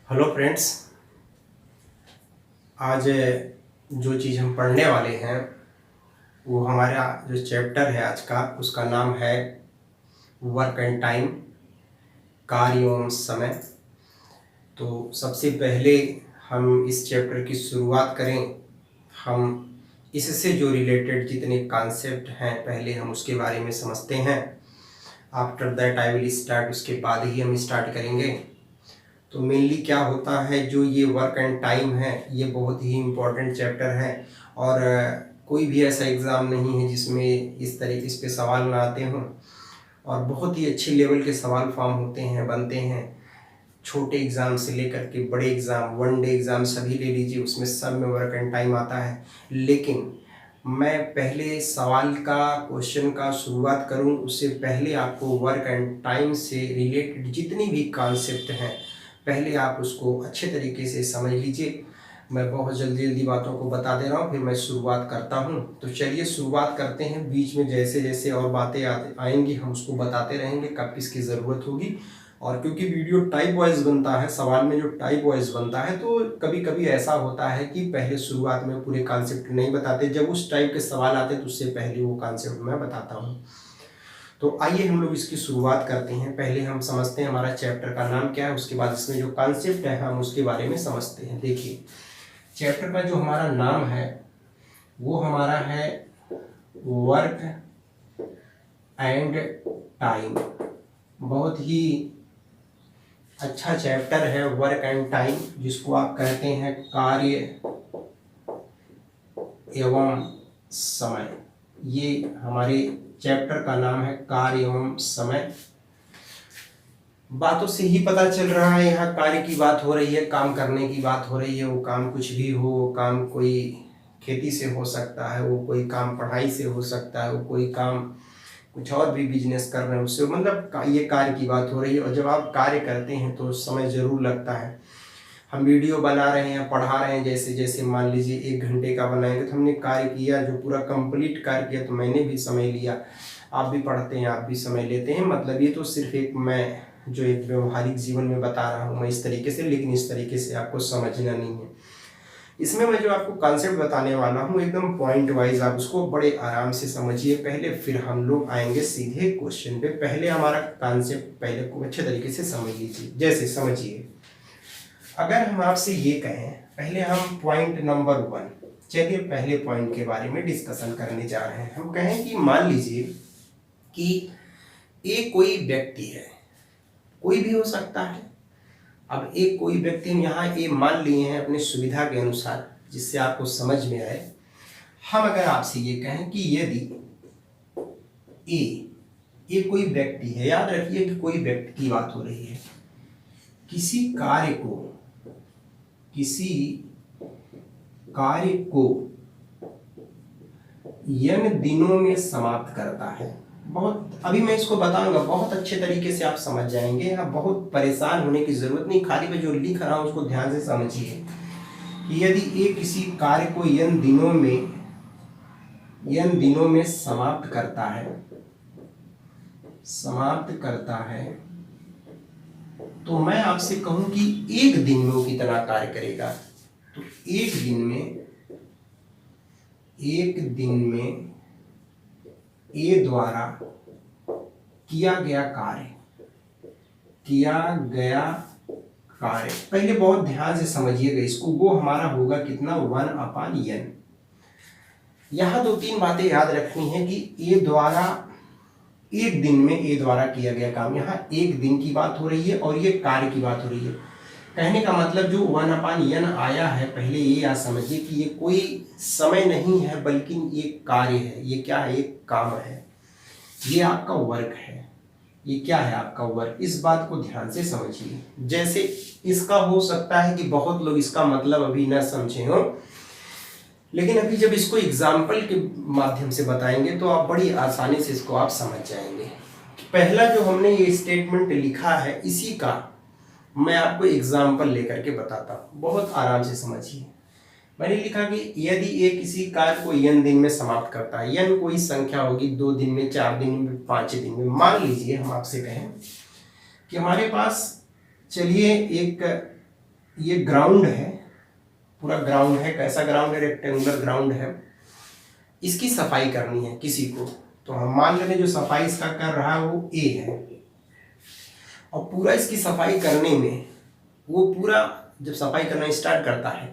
Hello friends. आज जो चीज़ हम पढ़ने वाले हैं वो हमारा जो चैप्टर है आज का, उसका नाम है वर्क एंड टाइम, कार्य एवं समय। तो सबसे पहले हम इस चैप्टर की शुरुआत करें। हम इससे जो रिलेटेड जितने कॉन्सेप्ट हैं पहले हम उसके बारे में समझते हैं। After that I will start, उसके बाद ही हम स्टार्ट करेंगे। तो मेनली क्या होता है, जो ये वर्क एंड टाइम है ये बहुत ही इम्पोर्टेंट चैप्टर है और कोई भी ऐसा एग्ज़ाम नहीं है जिसमें इस तरीके से सवाल ना आते हों और बहुत ही अच्छे लेवल के सवाल फॉर्म होते हैं, बनते हैं। छोटे एग्ज़ाम से लेकर के बड़े एग्ज़ाम, वन डे एग्ज़ाम सभी ले लीजिए, उसमें सब में वर्क एंड टाइम आता है। लेकिन मैं पहले सवाल का, क्वेश्चन का शुरुआत करूं उससे पहले आपको वर्क एंड टाइम से रिलेटेड जितनी भी कॉन्सेप्ट हैं पहले आप उसको अच्छे तरीके से समझ लीजिए। मैं बहुत जल्दी बातों को बता दे रहा हूँ, फिर मैं शुरुआत करता हूँ। तो चलिए शुरुआत करते हैं। बीच में जैसे जैसे और बातें आएंगी हम उसको बताते रहेंगे कब किसकी ज़रूरत होगी। और क्योंकि वीडियो टाइप वाइज बनता है, सवाल में जो टाइप वाइज बनता है, तो कभी कभी ऐसा होता है कि पहले शुरुआत में पूरे कॉन्सेप्ट नहीं बताते, जब उस टाइप के सवाल आते हैं तो उससे पहले वो कॉन्सेप्ट मैं बताता हूँ। तो आइए हम लोग इसकी शुरुआत करते हैं। पहले हम समझते हैं हमारा चैप्टर का नाम क्या है, उसके बाद इसमें जो कॉन्सेप्ट है हम उसके बारे में समझते हैं। देखिए, चैप्टर का जो हमारा नाम है वो हमारा है वर्क एंड टाइम। बहुत ही अच्छा चैप्टर है वर्क एंड टाइम, जिसको आप कहते हैं कार्य एवं समय। ये हमारे चैप्टर का नाम है कार्य एवं समय। बातों से ही पता चल रहा है यहाँ कार्य की बात हो रही है, काम करने की बात हो रही है। वो काम कुछ भी हो, वो काम कोई खेती से हो सकता है, वो कोई काम पढ़ाई से हो सकता है, वो कोई काम कुछ और भी बिजनेस कर रहे हैं उससे, मतलब ये कार्य की बात हो रही है। और जब आप कार्य करते हैं तो समय ज़रूर लगता है। हम वीडियो बना रहे हैं, पढ़ा रहे हैं, जैसे जैसे मान लीजिए 1 घंटे का बनाएंगे तो हमने कार्य किया, जो पूरा कंप्लीट कार्य किया तो मैंने भी समय लिया। आप भी पढ़ते हैं, आप भी समय लेते हैं। मतलब ये तो सिर्फ एक मैं जो एक व्यवहारिक जीवन में बता रहा हूँ मैं इस तरीके से, लेकिन इस तरीके से आपको समझना नहीं है। इसमें मैं जो आपको कॉन्सेप्ट बताने वाला हूँ एकदम पॉइंट वाइज आप उसको बड़े आराम से समझिए पहले, फिर हम लोग आएंगे सीधे क्वेश्चन पे। पहले हमारा कॉन्सेप्ट पहले को अच्छे तरीके से समझ लीजिए। जैसे समझिए, अगर हम आपसे ये कहें, पहले हम पॉइंट नंबर 1, चलिए पहले पॉइंट के बारे में डिस्कशन करने जा रहे हैं। हम कहें कि मान लीजिए कि एक कोई व्यक्ति है, कोई भी हो सकता है। अब एक कोई व्यक्ति हम यहाँ ए मान लिए हैं अपनी सुविधा के अनुसार, जिससे आपको समझ में आए। हम अगर आपसे ये कहें कि यदि ए कोई व्यक्ति है, याद रखिए कि कोई व्यक्ति की बात हो रही है, किसी कार्य को n दिनों में समाप्त करता है। बहुत, अभी मैं इसको बताऊंगा, बहुत अच्छे तरीके से आप समझ जाएंगे। यहाँ बहुत परेशान होने की जरूरत नहीं, खाली मैं जो लिख रहा हूँ उसको ध्यान से समझिए कि यदि ये किसी कार्य को n दिनों में समाप्त करता है, तो मैं आपसे कहूं कि 1 दिन में वो कितना कार्य करेगा। तो 1 दिन में ए द्वारा किया गया कार्य, पहले बहुत ध्यान से समझिएगा इसको, वो हमारा होगा कितना, 1/n। यहाँ 2-3 बातें याद रखनी है कि ए द्वारा 1 दिन में ए द्वारा किया गया काम, यहाँ 1 दिन की बात हो रही है और ये कार्य की बात हो रही है। कहने का मतलब जो 1/n आया है, पहले ये याद समझिए कि ये कोई समय नहीं है बल्कि ये कार्य है। ये क्या है, एक काम है, ये आपका वर्क है। ये क्या है, आपका वर्क। इस बात को ध्यान से समझिए। जैसे इसका हो सकता है कि बहुत लोग इसका मतलब अभी ना समझे हो, लेकिन अभी जब इसको एग्जाम्पल के माध्यम से बताएंगे तो आप बड़ी आसानी से इसको आप समझ जाएंगे। पहला जो हमने ये स्टेटमेंट लिखा है, इसी का मैं आपको एग्जाम्पल लेकर के बताता हूँ, बहुत आराम से समझिए। मैंने लिखा कि यदि ये किसी कार्य को n दिन में समाप्त करता है, n कोई संख्या होगी, 2 दिन में, 4 दिन में, 5 दिन में। मान लीजिए हम आपसे कहें कि हमारे पास, चलिए एक ये ग्राउंड है, पूरा ग्राउंड है। कैसा ग्राउंड है? रेक्टेंगुलर ग्राउंड है। इसकी सफाई करनी है किसी को, तो हम मान लेते हैं जो सफाई इसका कर रहा है वो ए है, और पूरा इसकी सफाई करने में वो पूरा जब सफाई करना स्टार्ट करता है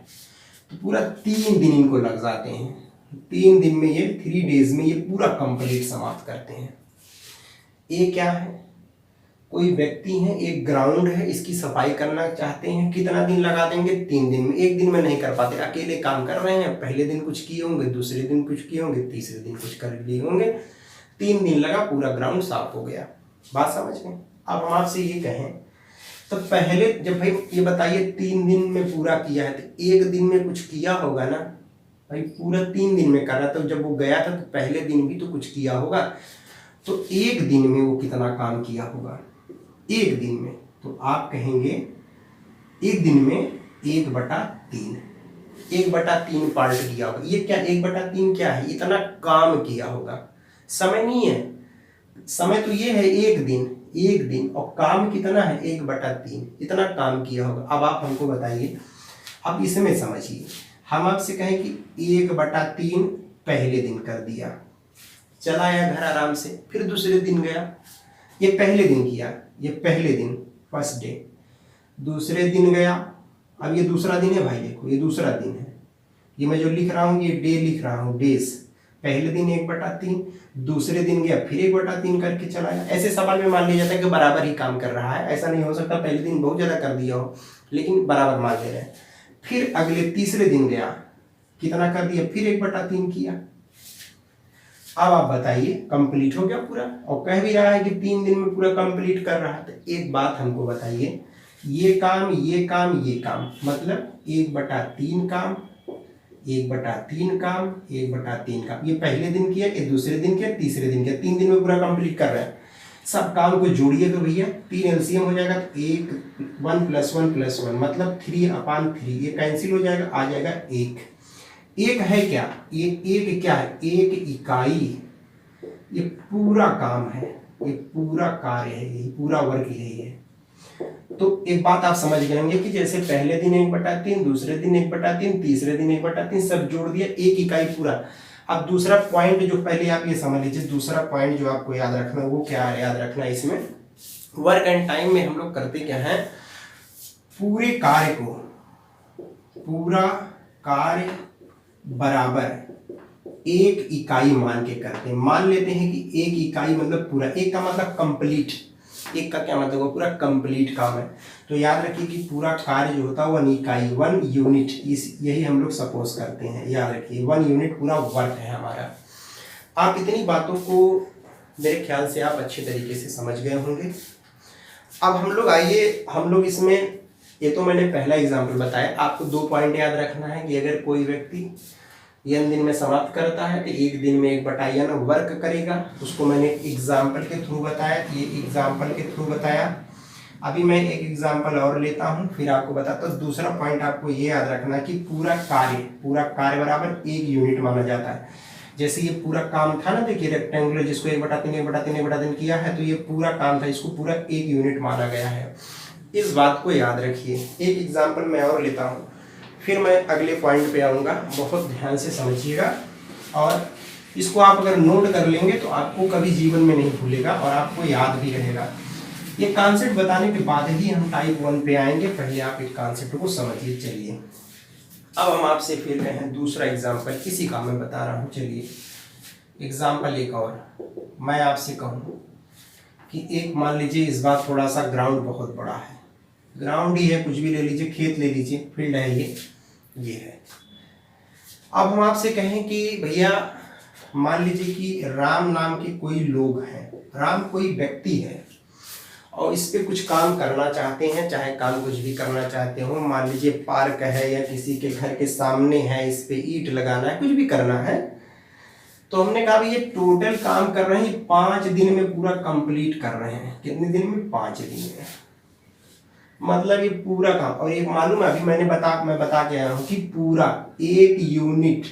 तो पूरा 3 दिन इनको लग जाते हैं। 3 दिन में ये 3 डेज में ये पूरा कंप्लीट समाप्त करते हैं। ये क्या है? कोई व्यक्ति है, एक ग्राउंड है, इसकी सफाई करना चाहते हैं। कितना दिन लगा देंगे? 3 दिन में। एक दिन में नहीं कर पाते, अकेले काम कर रहे हैं। पहले दिन कुछ किए होंगे, दूसरे दिन कुछ किए होंगे, तीसरे दिन कुछ कर लिए होंगे। 3 दिन लगा, पूरा ग्राउंड साफ हो गया। बात समझ गए? अब हम आपसे ये कहें तो पहले जब भाई ये बताइए 3 दिन में पूरा किया है तो एक दिन में कुछ किया होगा ना भाई? पूरा 3 दिन में करा, तो जब वो गया था तो पहले दिन भी तो कुछ किया होगा। तो एक दिन में वो कितना काम किया होगा? एक दिन में तो आप कहेंगे एक दिन में 1/3, 1/3 पार्ट किया होगा। ये क्या 1/3 क्या है? इतना काम किया होगा। समय नहीं है, समय तो ये है एक दिन, और काम कितना है? 1/3, इतना काम किया होगा। अब आप हमको बताइए, अब इसमें समझिए, हम आपसे कहें कि 1/3 पहले दिन कर दिया, चला आया घर आराम से, फिर दूसरे दिन गया, ये पहले दिन किया, ये पहले दिन फर्स्ट डे। दूसरे दिन गया, अब ये दूसरा दिन है भाई, देखो ये दूसरा दिन है। ये मैं जो लिख रहा हूँ ये डे लिख रहा हूँ, डेज। पहले दिन 1/3, दूसरे दिन गया फिर 1/3 करके चला गया। ऐसे सवाल में मान लिया जाता है कि बराबर ही काम कर रहा है। ऐसा नहीं हो सकता पहले दिन बहुत ज़्यादा कर दिया हो, लेकिन बराबर मान ले रहे हैं। फिर अगले तीसरे दिन गया, कितना कर दिया? फिर 1/3 किया। अब आप बताइए कंप्लीट हो गया पूरा, और कह भी रहा है कि 3 दिन में पूरा कंप्लीट कर रहा है। तो एक बात हमको बताइए, ये काम, ये काम, ये काम, मतलब 1/3 काम, 1/3 काम, 1/3 काम। ये पहले दिन किया, ये दूसरे दिन किया, तीसरे दिन किया, 3 दिन में पूरा कंप्लीट कर रहा है। सब काम को जोड़िए तो भैया 3 एलसीएम हो जाएगा, तो 1 + 1 + 1 मतलब 3/3। ये कैंसिल हो जाएगा, आ जाएगा 1। एक है क्या? ये एक क्या है? एक इकाई। ये पूरा काम है, ये पूरा कार्य है, ये पूरा वर्क यही है। तो एक बात आप समझ गए होंगे कि जैसे पहले दिन 1/3, दूसरे दिन 1/3, तीसरे दिन 1/3, सब जोड़ दिया, एक इकाई पूरा। अब दूसरा पॉइंट जो पहले आप ये समझ लीजिए, दूसरा पॉइंट जो आपको याद रखना है वो क्या है? याद रखना है इसमें वर्क एंड टाइम में हम लोग करते क्या है? पूरे कार्य को, पूरा कार्य बराबर एक इकाई मान के करते हैं। मान लेते हैं कि एक इकाई मतलब पूरा, एक का मतलब कंप्लीट, एक का क्या मतलब? वो पूरा कंप्लीट काम है। तो याद रखिए कि पूरा कार्य जो होता है 1 इकाई, 1 यूनिट, इस यही हम लोग सपोज करते हैं। याद रखिए 1 यूनिट पूरा वर्क है हमारा। आप इतनी बातों को मेरे ख्याल से आप अच्छे तरीके से समझ गए होंगे। अब हम लोग आइए, हम लोग इसमें, ये तो मैंने पहला एग्जाम्पल बताया। आपको 2 पॉइंट याद रखना है कि अगर कोई व्यक्ति n दिन में समाप्त करता है तो एक दिन में 1/n वर्क करेगा। उसको मैंने एग्जाम्पल के थ्रू बताया, ये एग्जाम्पल के थ्रू बताया। अभी मैं एक एग्जाम्पल और लेता हूँ, फिर आपको बताता हूँ। दूसरा पॉइंट आपको ये याद रखना कि पूरा कार्य बराबर 1 यूनिट माना जाता है। जैसे ये पूरा काम था ना, देखिए रेक्टेंगुलर, जिसको 1/3 1/3 1/3 किया है, तो ये पूरा काम था, इसको पूरा 1 यूनिट माना गया है। इस बात को याद रखिए। एक एग्जाम्पल मैं और लेता हूँ, फिर मैं अगले पॉइंट पे आऊँगा। बहुत ध्यान से समझिएगा, और इसको आप अगर नोट कर लेंगे तो आपको कभी जीवन में नहीं भूलेगा और आपको याद भी रहेगा। ये कॉन्सेप्ट बताने के बाद ही हम टाइप 1 पे आएंगे। पहले आप एक कॉन्सेप्ट को समझिए। चलिए अब हम आपसे फिर कहें दूसरा एग्जाम्पल, इसी का मैं बता रहा हूँ। चलिए एग्जाम्पल एक और मैं आपसे कहूँ कि एक मान लीजिए इस बार थोड़ा सा ग्राउंड बहुत बड़ा है, ग्राउंड ही है, कुछ भी ले लीजिए, खेत ले लीजिए, फील्ड है, ये है। अब हम आपसे कहें कि भैया मान लीजिए कि राम नाम के कोई लोग हैं, राम कोई व्यक्ति है और इस पे कुछ काम करना चाहते हैं, चाहे काम कुछ भी करना चाहते हो। मान लीजिए पार्क है या किसी के घर के सामने है, इस पे ईंट लगाना है, कुछ भी करना है। तो हमने कहा ये टोटल काम कर रहे हैं 5 दिन में पूरा कंप्लीट कर रहे हैं। कितने दिन में? 5 दिन में। मतलब ये पूरा काम। और एक मालूम है, अभी मैं बता के आया हूँ कि पूरा 1 यूनिट,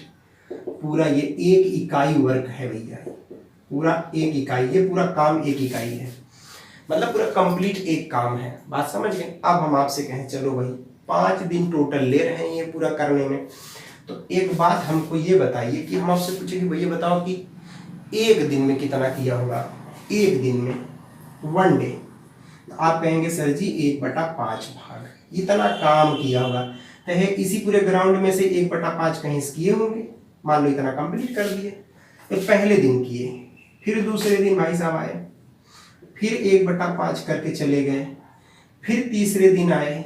पूरा ये 1 इकाई वर्क है भैया, पूरा 1 इकाई, ये पूरा काम 1 इकाई है, मतलब पूरा कंप्लीट एक काम है। बात समझ गए? अब हम आपसे कहें चलो भाई 5 दिन टोटल ले रहे हैं ये पूरा करने में। तो एक बात हमको ये बताइए कि हम आपसे पूछे कि भैया बताओ कि एक दिन में कितना किया होगा, एक दिन में 1 डे। तो आप कहेंगे सर जी 1/5 भाग, इतना काम किया होगा। तो है इसी पूरे ग्राउंड में से 1/5 कहीं किए होंगे, मान लो इतना कंप्लीट कर दिए। तो पहले दिन किए, फिर दूसरे दिन भाई साहब आए, फिर 1/5 करके चले गए, फिर तीसरे दिन आए,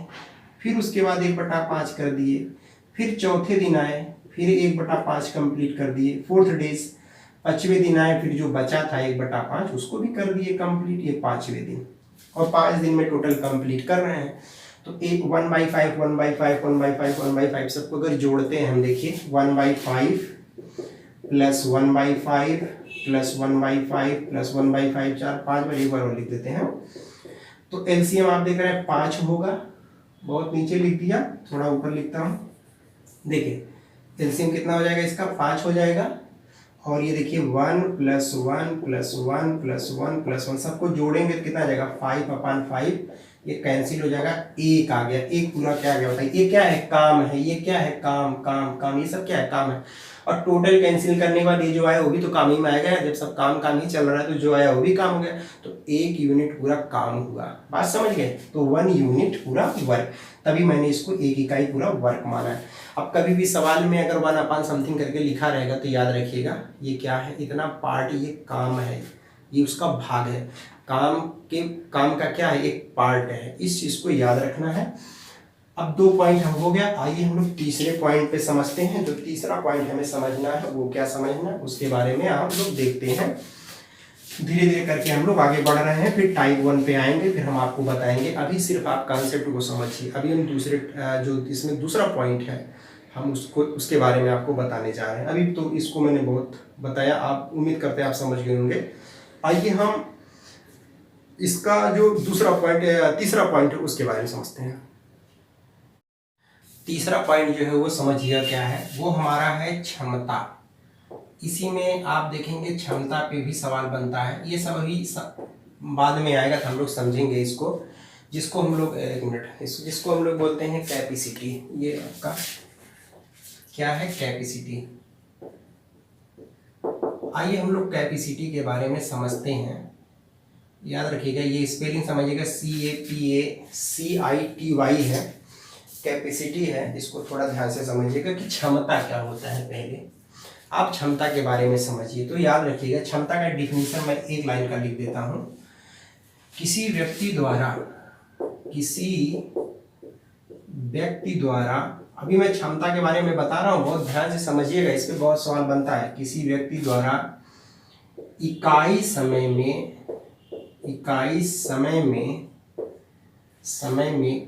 फिर उसके बाद 1/5 कर दिए, फिर चौथे दिन आए, फिर 1/5 कंप्लीट कर दिए, 4th डेज। 5वें दिन आए, फिर जो बचा था 1/5 उसको भी कर दिए कंप्लीट, ये 5वें दिन। और 5 दिन में टोटल कंप्लीट कर रहे हैं। तो एक 1/5 1/5 1/5 1/5 सबको अगर जोड़ते हैं हम, देखिए 1/5 प्लस 1/5 प्लस 1/5 प्लस 1/5 4 5 बार, एक बार और लिख देते हैं। तो एलसीएम आप देख रहे हैं 5 होगा, बहुत नीचे लिख दिया, थोड़ा ऊपर लिखता हूँ। देखिए एलसीएम कितना हो जाएगा इसका, 5 हो जाएगा। और ये देखिए 1 + 1 + 1 + 1 + 1 सबको जोड़ेंगे तो कितना आ जाएगा 5/5, ये कैंसिल हो जाएगा, 1 आ गया। एक पूरा क्या आ गया बताइए, ये क्या है, काम है। ये क्या है, काम काम काम, ये सब क्या है, काम है। और टोटल कैंसिल करने के बाद ये जो आया वो भी तो काम ही में आएगा। जब सब काम काम ही चल रहा है तो जो आया वो भी काम हो गया। तो 1 यूनिट पूरा काम हुआ, बात समझ गए। तो 1 यूनिट पूरा वर्क, तभी मैंने इसको 1 इकाई पूरा वर्क माना है। अब कभी भी सवाल में अगर 1/समथिंग करके लिखा रहेगा तो याद रखिएगा ये क्या है, इतना पार्ट, ये काम है, ये उसका भाग है। काम का क्या है, एक पार्ट है, इस चीज को याद रखना है। अब 2 पॉइंट हम हो गया, आइए हम लोग तीसरे पॉइंट पे समझते हैं। जो तीसरा पॉइंट हमें समझना है वो क्या समझना है उसके बारे में आप लोग देखते हैं। धीरे धीरे करके हम लोग आगे बढ़ रहे हैं, फिर टाइप 1 पे आएंगे, फिर हम आपको बताएंगे। अभी सिर्फ आप कॉन्सेप्ट को समझिए। अभी हम दूसरे जो इसमें दूसरा पॉइंट है हम उसके बारे में आपको बताने जा रहे हैं। अभी तो इसको मैंने बहुत बताया, आप उम्मीद करते हैं आप समझ गए होंगे। आइए हम इसका जो दूसरा पॉइंट तीसरा पॉइंट है उसके बारे में समझते हैं। तीसरा पॉइंट जो है वो समझिए क्या है, वो हमारा है क्षमता। इसी में आप देखेंगे क्षमता पे भी सवाल बनता है। ये सब अभी बाद में आएगा तो हम लोग समझेंगे इसको, जिसको हम लोग एक मिनट, जिसको हम लोग बोलते हैं कैपेसिटी। ये आपका क्या है, कैपेसिटी। आइए हम लोग कैपेसिटी के बारे में समझते हैं। याद रखिएगा ये स्पेलिंग समझिएगा, CAPACITY है, कैपेसिटी है। इसको थोड़ा ध्यान से समझिएगा कि क्षमता क्या होता है। पहले आप क्षमता के बारे में समझिए। तो याद रखिएगा क्षमता का डिफिनीशन मैं एक लाइन का लिख देता हूं। किसी व्यक्ति द्वारा, अभी मैं क्षमता के बारे में बता रहा हूं, बहुत ध्यान से समझिएगा, इस पे बहुत सवाल बनता है। किसी व्यक्ति द्वारा इकाई समय में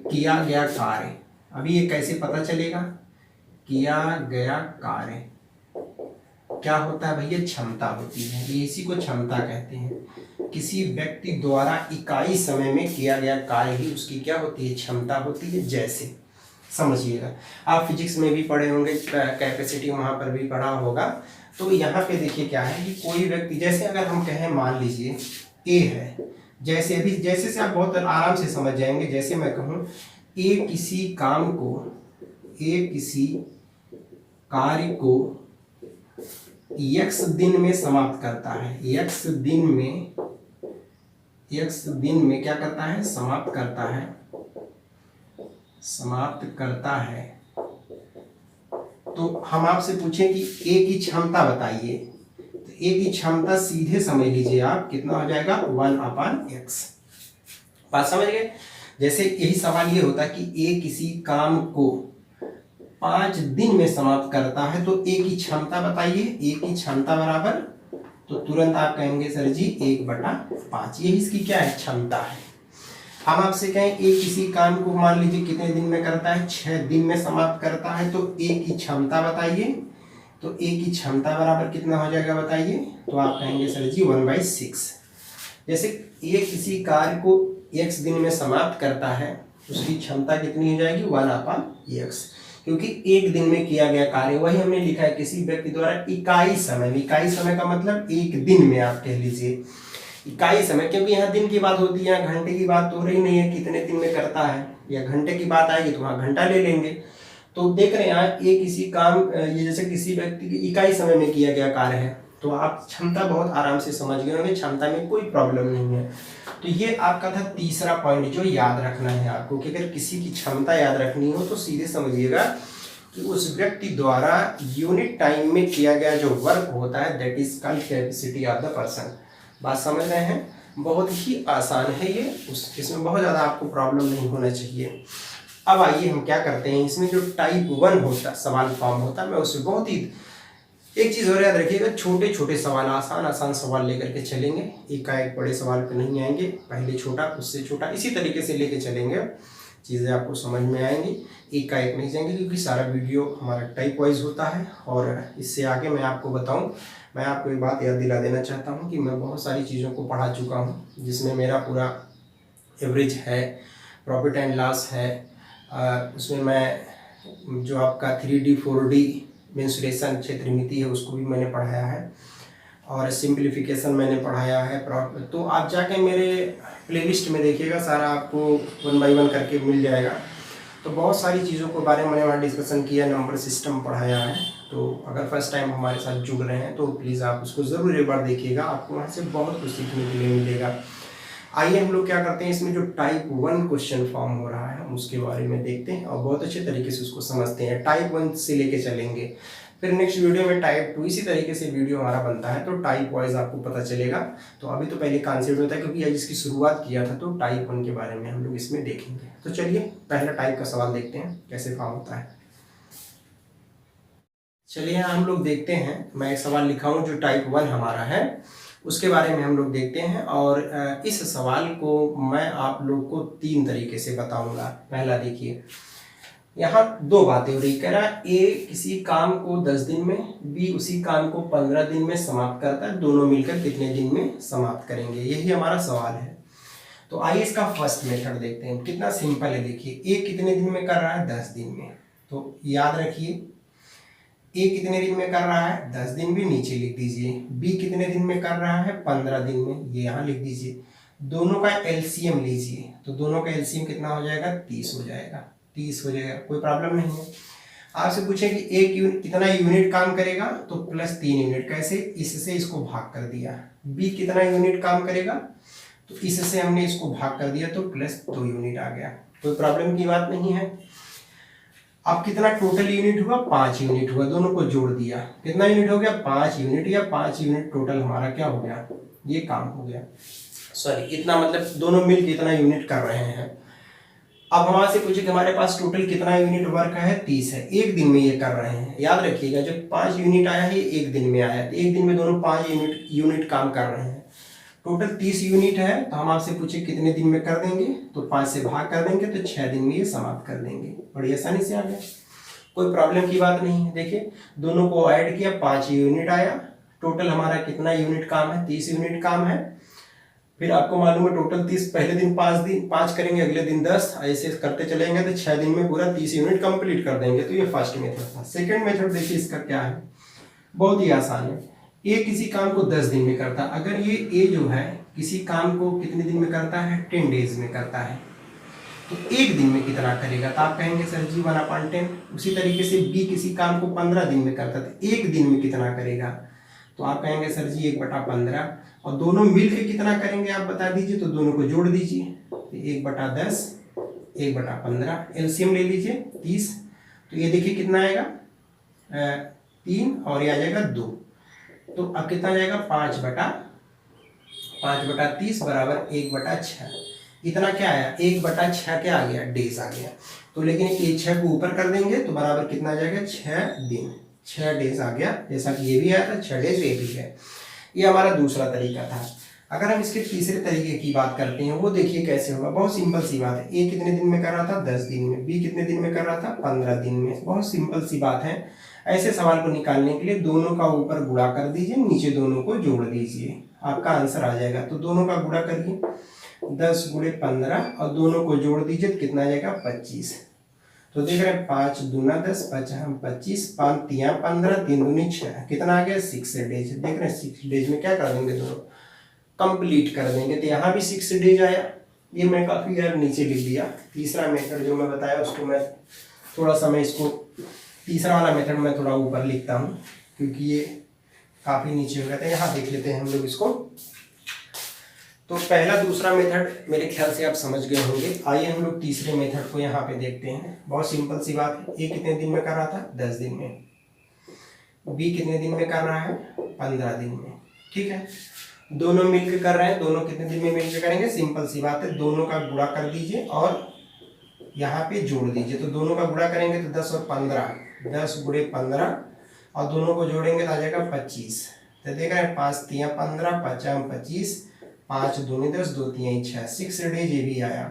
किया गया कार्य। अभी ये कैसे पता चलेगा, किया गया कार्य क्या होता है भैया, क्षमता होती है। ये इसी को क्षमता कहते हैं। किसी व्यक्ति द्वारा इकाई समय में किया गया कार्य ही उसकी क्या होती है, क्षमता होती है। जैसे समझिएगा, आप फिजिक्स में भी पढ़े होंगे, कैपेसिटी वहां पर भी पढ़ा होगा। तो यहाँ पे देखिए क्या है कि कोई व्यक्ति, जैसे अगर हम कहें, मान लीजिए ए है, जैसे अभी जैसे से आप बहुत आराम से समझ जाएंगे। जैसे मैं कहूँ ए किसी कार्य को x दिन में समाप्त करता है, x दिन में क्या करता है, समाप्त करता है। तो हम आपसे पूछें कि ए की क्षमता बताइए, तो ए की क्षमता सीधे समझ लीजिए आप, कितना हो जाएगा 1/x। बात समझ गए। जैसे यही सवाल ये होता है कि ए किसी काम को 5 दिन में समाप्त करता है, तो ए की क्षमता बताइए। ए की क्षमता बराबर, तो तुरंत आप कहेंगे सर जी 1/5, ये इसकी क्या है, क्षमता है। हम आपसे कहें ए किसी काम को मान लीजिए कितने दिन में करता है, 6 दिन में समाप्त करता है, तो ए की क्षमता बताइए। तो ए की क्षमता बराबर कितना हो जाएगा बताइए, तो आप कहेंगे सर जी 1/6। जैसे ए किसी कार्य को x दिन में समाप्त करता है, उसकी क्षमता कितनी हो जाएगी 1/x, क्योंकि एक दिन में किया गया कार्य, वही हमने लिखा है किसी व्यक्ति द्वारा इकाई समय का मतलब एक दिन में, आप कह लीजिए इकाई समय, क्योंकि यहाँ दिन की बात होती है, यहाँ घंटे की बात हो रही नहीं है कितने दिन में करता है। या घंटे की बात आएगी तो वहाँ घंटा ले लेंगे। तो देख रहे हैं यहाँ ये किसी काम ये जैसे किसी व्यक्ति की इकाई समय में किया गया कार्य है, तो आप क्षमता बहुत आराम से समझ गए होंगे, क्षमता में कोई प्रॉब्लम नहीं है। तो ये आपका था तीसरा पॉइंट जो याद रखना है आपको, कि अगर किसी की क्षमता याद रखनी हो तो सीधे समझिएगा कि उस व्यक्ति द्वारा यूनिट टाइम में किया गया जो वर्क होता है that is called capacity of the person. बात समझ रहे हैं, बहुत ही आसान है ये, इसमें बहुत ज़्यादा आपको प्रॉब्लम नहीं होना चाहिए। अब आइए हम क्या करते हैं, इसमें जो टाइप 1 होता सवाल फॉर्म होता है, मैं उससे बहुत ही एक चीज़ और याद रखिएगा, छोटे छोटे सवाल, आसान आसान सवाल लेकर के चलेंगे, एक बड़े सवाल पे नहीं आएंगे, पहले छोटा उससे छोटा इसी तरीके से लेके चलेंगे, चीज़ें आपको समझ में आएंगी, एक नहीं जाएंगे, क्योंकि सारा वीडियो हमारा टाइप वाइज होता है। और इससे आगे मैं आपको बताऊं, मैं आपको एक बात याद दिला देना चाहता हूं कि मैं बहुत सारी चीज़ों को पढ़ा चुका हूं, जिसमें मेरा पूरा एवरेज है, प्रॉफिट एंड लॉस है, उसमें मैं जो आपका 3D 4D मेंसुरेशन क्षेत्रमिति है उसको भी मैंने पढ़ाया है, और सिंप्लीफिकेशन मैंने पढ़ाया है। तो आप जाके मेरे प्लेलिस्ट में देखिएगा, सारा आपको 1 बाय 1 करके मिल जाएगा। तो बहुत सारी चीज़ों के बारे में मैंने वहाँ डिस्कशन किया, नंबर सिस्टम पढ़ाया है। तो अगर फर्स्ट टाइम हमारे साथ जुड़ रहे हैं तो प्लीज़ आप उसको ज़रूर एक बार देखिएगा, आपको वहाँ से बहुत कुछ सीखने के लिए मिलेगा। आइए हम लोग क्या करते हैं, इसमें जो टाइप 1 क्वेश्चन फॉर्म हो रहा है हम उसके बारे में देखते हैं और बहुत अच्छे तरीके से उसको समझते हैं। टाइप 1 से लेके चलेंगे, फिर नेक्स्ट वीडियो में टाइप 2, इसी तरीके से वीडियो हमारा बनता है, तो टाइप वाइज आपको पता चलेगा। तो अभी तो पहले कॉन्सेप्ट होता है, क्योंकि आज इसकी शुरुआत किया था, तो टाइप 1 के बारे में हम लोग इसमें देखेंगे। तो चलिए पहला टाइप का सवाल देखते हैं कैसे फॉर्म होता है। चलिए यहाँ हम लोग देखते हैं, मैं एक सवाल लिखा हूँ जो टाइप 1 हमारा है, उसके बारे में हम लोग देखते हैं। और इस सवाल को मैं आप लोग को 3 तरीके से बताऊंगा। पहला देखिए, यहाँ 2 बातें हो रही, कह रहा ए किसी काम को 10 दिन में, बी उसी काम को 15 दिन में समाप्त करता है, दोनों मिलकर कितने दिन में समाप्त करेंगे, यही हमारा सवाल है। तो आइए इसका फर्स्ट मेथड देखते हैं, कितना सिंपल है। देखिए ए कितने दिन में कर रहा है, 10 दिन में, तो याद रखिए ए कितने दिन में कर रहा है, 10 दिन भी नीचे लिख दीजिए। बी कितने दिन में कर रहा है, 15 दिन में, ये यहाँ लिख दीजिए। दोनों का एलसीएम लीजिए, तो दोनों का एलसीएम कितना हो जाएगा, 30 हो जाएगा, 30 हो जाएगा, कोई प्रॉब्लम नहीं है। आपसे पूछे कि एक यूनिट कितना यूनिट काम करेगा, तो +3 यूनिट, कैसे, इससे इसको भाग कर दिया। बी कितना यूनिट काम करेगा, तो इससे हमने इसको भाग कर दिया, तो +2 यूनिट आ गया, कोई प्रॉब्लम की बात नहीं है। अब कितना टोटल यूनिट हुआ, 5 यूनिट हुआ, दोनों को जोड़ दिया, कितना यूनिट हो गया, 5 यूनिट, या 5 यूनिट टोटल हमारा क्या हो गया, ये काम हो गया। सॉरी, इतना मतलब दोनों मिल के इतना यूनिट कर रहे हैं। अब हमारे से पूछे कि हमारे पास टोटल कितना यूनिट वर्क है, 30 है, एक दिन में ये कर रहे हैं। याद रखिएगा जो 5 यूनिट आया है, एक दिन में आया है, तो एक दिन में दोनों 5 यूनिट काम कर रहे हैं। टोटल 30 यूनिट है, तो हम आपसे पूछे कितने दिन में कर देंगे, तो 5 से भाग कर देंगे, तो 6 दिन में ये समाप्त कर देंगे, बड़ी आसानी से आ गया, कोई प्रॉब्लम की बात नहीं है। देखिए दोनों को ऐड किया, 5 यूनिट आया, टोटल हमारा कितना यूनिट काम है, 30 यूनिट काम है। फिर आपको मालूम है टोटल 30, पहले दिन 5 करेंगे, अगले दिन 10, ऐसे करते चलेंगे, तो 6 दिन में पूरा 30 यूनिट कंप्लीट कर देंगे। तो ये फर्स्ट मेथड था। सेकंड मेथड देखिए इसका क्या है, बहुत ही आसान है। ए किसी काम को 10 दिन में करता है, अगर ये ए जो है किसी काम को कितने दिन में करता है, 10 डेज में करता है, तो एक दिन में कितना करेगा, तो आप कहेंगे सर जी 1/10। उसी तरीके से बी किसी काम को 15 दिन में करता है, तो एक दिन में कितना करेगा, तो आप कहेंगे सर जी 1/15। और दोनों मिल के कितना करेंगे आप बता दीजिए, तो दोनों को जोड़ दीजिए, तो 1/10 1/15, एलसीएम ले लीजिए 30, तो ये देखिए कितना आएगा 3, और ये आ जाएगा 2, तो अब कितना आ जाएगा 5/30 बराबर 1/6। इतना क्या आया, 1/6 क्या आ गया, डेज आ गया। तो लेकिन ये 6 को ऊपर कर देंगे तो बराबर कितना आ जाएगा, 6 दिन, 6 डेज आ गया, जैसा कि ये भी आया था 6 डेज, ये भी है। ये हमारा दूसरा तरीका था। अगर हम इसके तीसरे तरीके की बात करते हैं, वो देखिए कैसे होगा, बहुत सिंपल सी बात है। ए कितने दिन में कर रहा था, 10 दिन में, बी कितने दिन में कर रहा था, 15 दिन में, बहुत सिंपल सी बात है। ऐसे सवाल को निकालने के लिए दोनों का ऊपर गुणा कर दीजिए, नीचे दोनों को जोड़ दीजिए, आपका आंसर आ जाएगा। तो दोनों का गुणा करिए, 10 × 15, और दोनों को जोड़ दीजिए तो कितना आ जाएगा, 25। तो देख रहे हैं 5 दूना 10, 5 हम 25, 5 3 15, 3 दूनी 6, कितना आ गया 6 डेज। देख रहे हैं 6 डेज में क्या कर देंगे, दोनों कंप्लीट कर देंगे। तो यहाँ भी 6 डेज आया, ये मैं काफ़ी यार नीचे लिख दिया। तीसरा मेथड जो मैं बताया उसको मैं थोड़ा सा मैं इसको तीसरा वाला मेथड मैं थोड़ा ऊपर लिखता हूँ क्योंकि ये काफ़ी नीचे हो गया था। यहाँ देख लेते हैं हम लोग इसको। तो पहला दूसरा मेथड मेरे ख्याल से आप समझ गए होंगे। आइए हम लोग तीसरे मेथड को यहाँ पे देखते हैं। बहुत सिंपल सी बात है। ए कितने दिन में कर रहा था? 10 दिन में। बी कितने दिन में कर रहा है? 15 दिन में। ठीक है, दोनों मिलकर कर रहे हैं। दोनों कितने दिन में मिलकर करेंगे? सिंपल सी बात है, दोनों का गुणा कर दीजिए और यहाँ पे जोड़ दीजिए। तो दोनों का गुणा करेंगे तो 10 और 15, 10 गुणे 15 और दोनों को जोड़ेंगे तो आ जाएगा 25। तो देख रहे हैं 5 तिया 15, 5 25, 5 दूनी 10, 2 तिया 6, 6 डेज ये भी आया।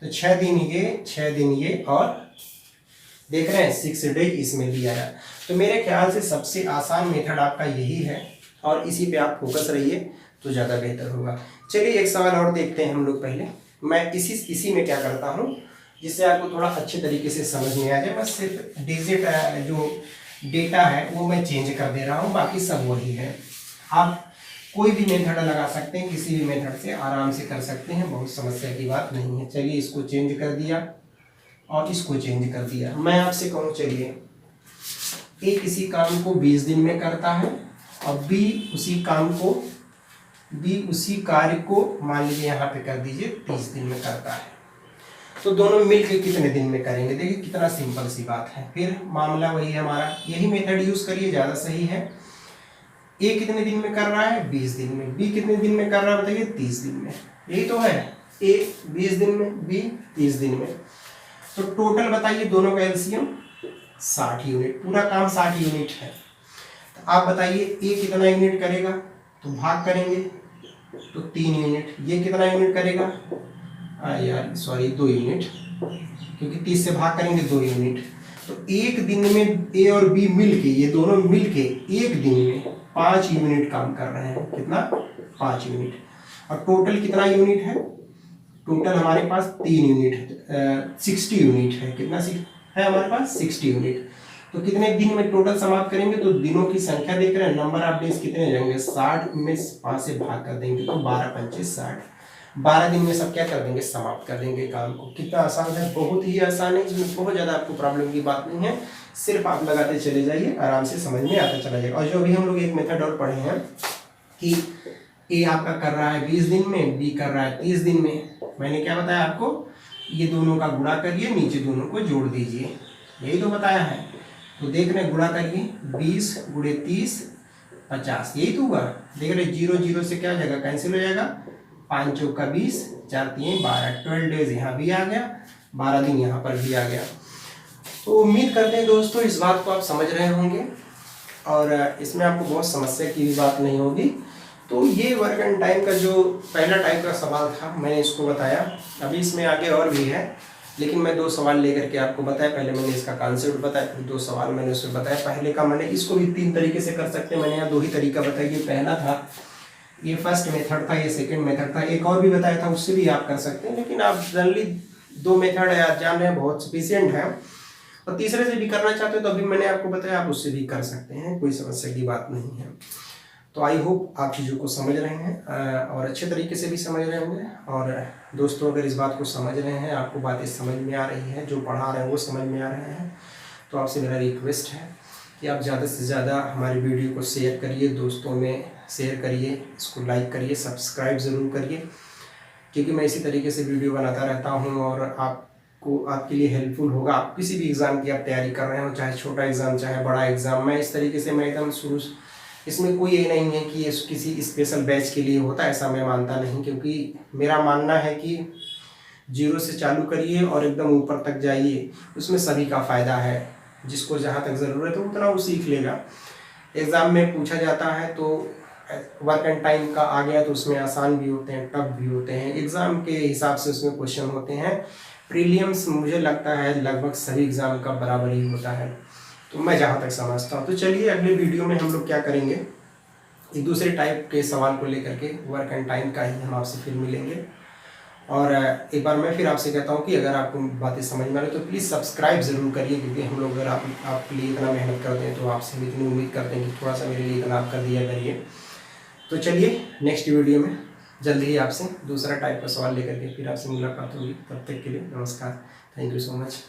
तो 6 दिन ये, 6 दिन ये और देख रहे हैं 6 डेज इसमें भी आया। तो मेरे ख्याल से सबसे आसान मेथड आपका यही है और इसी पे आप फोकस रहिए तो ज़्यादा बेहतर होगा। चलिए एक सवाल और देखते हैं हम लोग पहले। मैं इसी में क्या करता हूँ जिससे आपको थोड़ा अच्छे तरीके से समझ में आ जाए। मैं सिर्फ डिजिट जो डेटा है वो मैं चेंज कर दे रहा हूँ, बाकी सब वही है। आप कोई भी मेथड लगा सकते हैं, किसी भी मेथड से आराम से कर सकते हैं, बहुत समस्या की बात नहीं है। चलिए इसको चेंज कर दिया और इसको चेंज कर दिया। मैं आपसे कहूँ चलिए ए किसी काम को 20 दिन में करता है और बी उसी कार्य को मान लीजिए यहाँ पे कर दीजिए 30 दिन में करता है। तो दोनों मिलकर कितने दिन में करेंगे? देखिए कितना सिंपल सी बात है। फिर मामला वही है हमारा, यही मेथड यूज करिए, ज़्यादा सही है। ए कितने दिन में कर रहा है? 20 दिन में। बी कितने दिन में कर रहा है बताइए? 30 दिन में। यही तो है, ए 20 दिन में, बी 30 दिन में। तो टोटल बताइए दोनों का एलसीएम 60 यूनिट। पूरा काम 60 यूनिट है। तो आप बताइए ए कितना यूनिट करेगा? तो भाग करेंगे तो 3 यूनिट। ये कितना यूनिट करेगा? यार सॉरी 2 यूनिट, क्योंकि 30 से भाग करेंगे 2 यूनिट। तो एक दिन में ए और बी मिलके, ये दोनों मिलके एक दिन में 5 यूनिट काम कर रहे हैं। कितना? 5 यूनिट। और टोटल कितना यूनिट है? टोटल हमारे पास 3 यूनिट है, 60 यूनिट है। कितना है हमारे पास? 60 यूनिट। तो कितने दिन में टोटल समाप्त करेंगे? तो दिनों की संख्या देख रहे हैं, नंबर ऑफ डेज कितने जाएंगे? 60 में 5 से भाग कर देंगे तो 12 पंचे 60। 12 दिन में सब क्या कर देंगे? समाप्त कर देंगे काम को। कितना आसान है, बहुत ही आसान है। इसमें बहुत ज़्यादा आपको प्रॉब्लम की बात नहीं है, सिर्फ आप लगाते चले जाइए, आराम से समझ में आता चला जाएगा। और जो अभी हम लोग एक मेथड और पढ़े हैं कि ए आपका कर रहा है 20 दिन में, बी कर रहा है 30 दिन में। मैंने क्या बताया आपको? ये दोनों का गुणा करिए, नीचे दोनों को जोड़ दीजिए, यही तो बताया है। तो देख रहे गुणा करिए, 20 गुणे 30 50, यही तो हुआ। देख रहे 0 0 से क्या हो जाएगा? कैंसिल हो जाएगा। 5 चौका 20, 4 3 12, 12 डेज यहाँ भी आ गया, 12 दिन यहाँ पर भी आ गया। तो उम्मीद करते हैं दोस्तों इस बात को आप समझ रहे होंगे और इसमें आपको बहुत समस्या की भी बात नहीं होगी। तो ये वर्क एंड टाइम का जो पहला टाइप का सवाल था मैंने इसको बताया। अभी इसमें आगे और भी है, लेकिन मैं 2 सवाल लेकर के आपको बताया। पहले मैंने इसका कॉन्सेप्ट बताया, फिर 2 सवाल मैंने उसमें बताया। पहले का मैंने इसको भी 3 तरीके से कर सकते हैं, मैंने यहाँ 2 ही तरीका बताया। ये पहला था, ये फर्स्ट मेथड था, ये सेकंड मेथड था। एक और भी बताया था, उससे भी आप कर सकते हैं, लेकिन आप जनरली 2 मेथड है आप जान रहे हैं, बहुत सफिशियंट है। और तीसरे से भी करना चाहते हो तो अभी मैंने आपको बताया, आप उससे भी कर सकते हैं, कोई समस्या की बात नहीं है। तो आई होप आप चीज़ों को समझ रहे हैं और अच्छे तरीके से भी समझ रहे होंगे। और दोस्तों अगर इस बात को समझ रहे हैं, आपको बातें समझ में आ रही हैं, जो पढ़ा रहे हैं वो समझ में आ रहे हैं, तो आपसे मेरा रिक्वेस्ट है कि आप ज़्यादा से ज़्यादा हमारी वीडियो को शेयर करिए, दोस्तों में शेयर करिए, इसको लाइक करिए, सब्सक्राइब ज़रूर करिए, क्योंकि मैं इसी तरीके से वीडियो बनाता रहता हूँ और आपको आपके लिए हेल्पफुल होगा। आप किसी भी एग्ज़ाम की आप तैयारी कर रहे हो, चाहे छोटा एग्ज़ाम चाहे बड़ा एग्ज़ाम, मैं इस तरीके से मैं एकदम शुरू, इसमें कोई ये नहीं है कि ये किसी स्पेशल बैच के लिए होता है, ऐसा मैं मानता नहीं। क्योंकि मेरा मानना है कि 0 से चालू करिए और एकदम ऊपर तक जाइए, उसमें सभी का फ़ायदा है। जिसको जहाँ तक ज़रूरत है उतना वो सीख लेगा। एग्ज़ाम में पूछा जाता है तो वर्क एंड टाइम का आ गया तो उसमें आसान भी होते हैं, टफ भी होते हैं, एग्ज़ाम के हिसाब से उसमें क्वेश्चन होते हैं। प्रीलिम्स मुझे लगता है लगभग सभी एग्ज़ाम का बराबर ही होता है, तो मैं जहाँ तक समझता हूँ। तो चलिए अगले वीडियो में हम लोग क्या करेंगे, एक दूसरे टाइप के सवाल को लेकर के, वर्क एंड टाइम का ही हम आपसे फिर मिलेंगे। और एक बार मैं फिर आपसे कहता हूँ कि अगर आपको बातें समझ में आ रही तो प्लीज़ सब्सक्राइब ज़रूर करिए, क्योंकि हम लोग अगर आपके लिए इतना मेहनत करते हैं तो आपसे भी इतनी उम्मीद करते हैं कि थोड़ा सा मेरे लिए इतना आप कर दिया करिए। तो चलिए नेक्स्ट वीडियो में जल्द ही आपसे दूसरा टाइप का सवाल लेकर के फिर आपसे मुलाकात होगी। तब तक के लिए नमस्कार। Thank you so much.